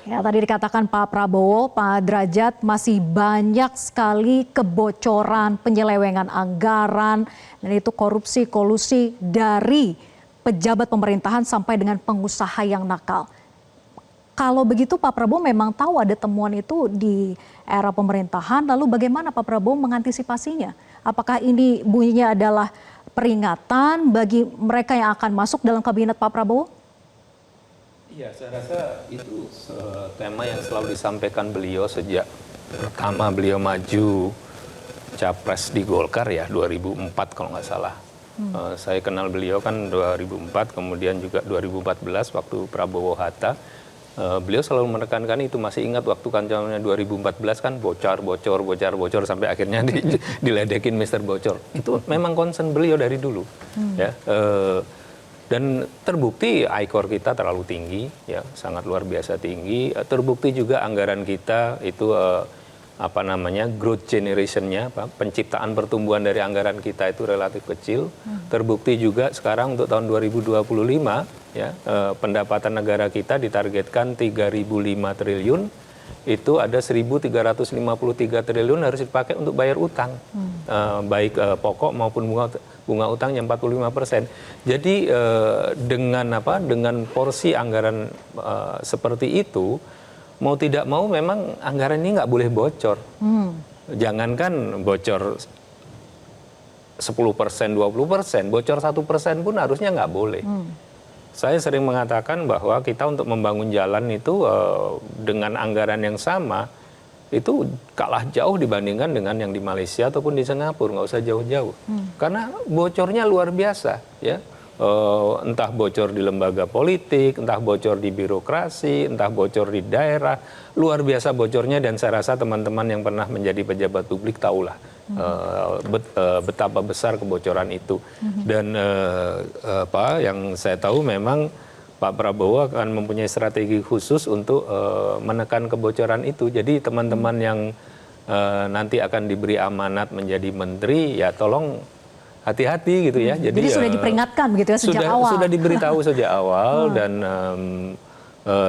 Ya, tadi dikatakan Pak Prabowo, Pak Derajat, masih banyak sekali kebocoran, penyelewengan anggaran, dan itu korupsi, kolusi dari pejabat pemerintahan sampai dengan pengusaha yang nakal. Kalau begitu Pak Prabowo memang tahu ada temuan itu di era pemerintahan, lalu bagaimana Pak Prabowo mengantisipasinya? Apakah ini bunyinya adalah peringatan bagi mereka yang akan masuk dalam kabinet Pak Prabowo? Iya, saya rasa itu tema yang selalu disampaikan beliau sejak pertama beliau maju capres di Golkar ya 2004 kalau nggak salah. Saya kenal beliau kan 2004, kemudian juga 2014 waktu Prabowo Hatta. Beliau selalu menekankan itu, masih ingat waktu kampanye 2014 kan bocor sampai akhirnya diledekin Mr. Bocor. Itu memang concern beliau dari dulu. Ya. Dan terbukti ICOR kita terlalu tinggi, ya sangat luar biasa tinggi. Terbukti juga anggaran kita itu growth generationnya, penciptaan pertumbuhan dari anggaran kita itu relatif kecil. Terbukti juga sekarang untuk tahun 2025, ya pendapatan negara kita ditargetkan 3.005 triliun. Itu ada 1.353 triliun harus dipakai untuk bayar utang, baik pokok maupun bunga utangnya 45%. Jadi dengan porsi anggaran seperti itu, mau tidak mau memang anggaran ini nggak boleh bocor. Jangankan bocor 10%, 20%, bocor 1% pun harusnya nggak boleh. Saya sering mengatakan bahwa kita untuk membangun jalan itu dengan anggaran yang sama, itu kalah jauh dibandingkan dengan yang di Malaysia ataupun di Singapura, nggak usah jauh-jauh. Karena bocornya luar biasa, ya. Entah bocor di lembaga politik, entah bocor di birokrasi, entah bocor di daerah, luar biasa bocornya, dan saya rasa teman-teman yang pernah menjadi pejabat publik tahulah betapa besar kebocoran itu. Dan yang saya tahu memang Pak Prabowo akan mempunyai strategi khusus untuk menekan kebocoran itu. Jadi teman-teman yang nanti akan diberi amanat menjadi menteri, ya tolong hati-hati gitu ya. Jadi sudah diperingatkan begitu ya sejak awal. Sudah diberitahu sejak awal.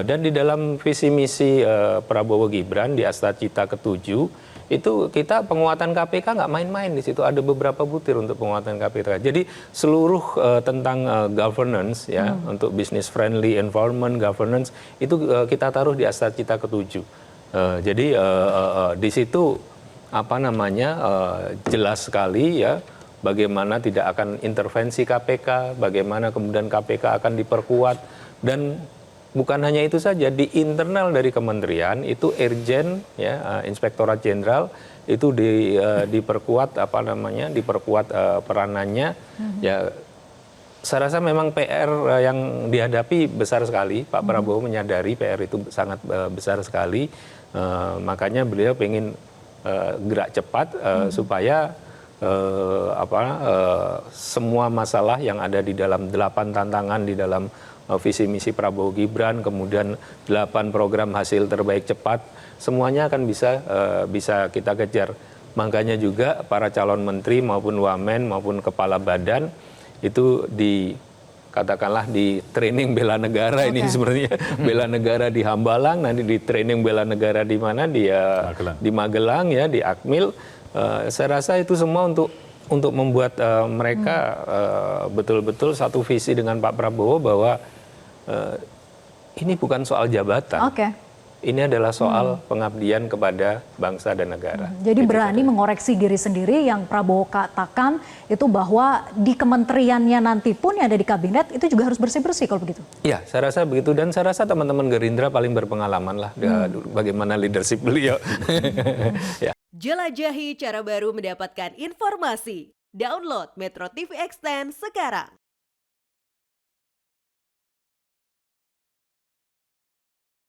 Dan di dalam visi misi Prabowo Gibran di Astacita ke-7 itu kita penguatan KPK nggak main-main, di situ ada beberapa butir untuk penguatan KPK. Jadi seluruh tentang governance ya, untuk business friendly environment governance itu kita taruh di Astacita ke-7. Jadi di situ jelas sekali ya bagaimana tidak akan intervensi KPK, bagaimana kemudian KPK akan diperkuat, dan bukan hanya itu saja, di internal dari kementerian itu Irjen ya, Inspektorat Jenderal itu diperkuat diperkuat peranannya. Ya saya rasa memang PR yang dihadapi besar sekali. Pak Prabowo menyadari PR itu sangat besar sekali. Makanya beliau ingin gerak cepat supaya semua masalah yang ada di dalam 8 tantangan di dalam visi misi Prabowo Gibran, kemudian 8 program hasil terbaik cepat, semuanya akan bisa kita kejar. Makanya juga para calon menteri maupun wamen maupun kepala badan itu katakanlah di training bela negara. Ini sebenarnya bela negara di Hambalang, nanti di training bela negara di mana, di Magelang ya, di Akmil. Saya rasa itu semua untuk membuat mereka betul-betul satu visi dengan Pak Prabowo bahwa ini bukan soal jabatan. Ini adalah soal pengabdian kepada bangsa dan negara. Jadi itu berani mengoreksi diri sendiri, yang Prabowo katakan itu bahwa di kementeriannya nanti pun yang ada di kabinet itu juga harus bersih-bersih kalau begitu. Iya, saya rasa begitu, dan saya rasa teman-teman Gerindra paling berpengalaman lah bagaimana leadership beliau. Ya. Jelajahi cara baru mendapatkan informasi. Download Metro TV Extend sekarang.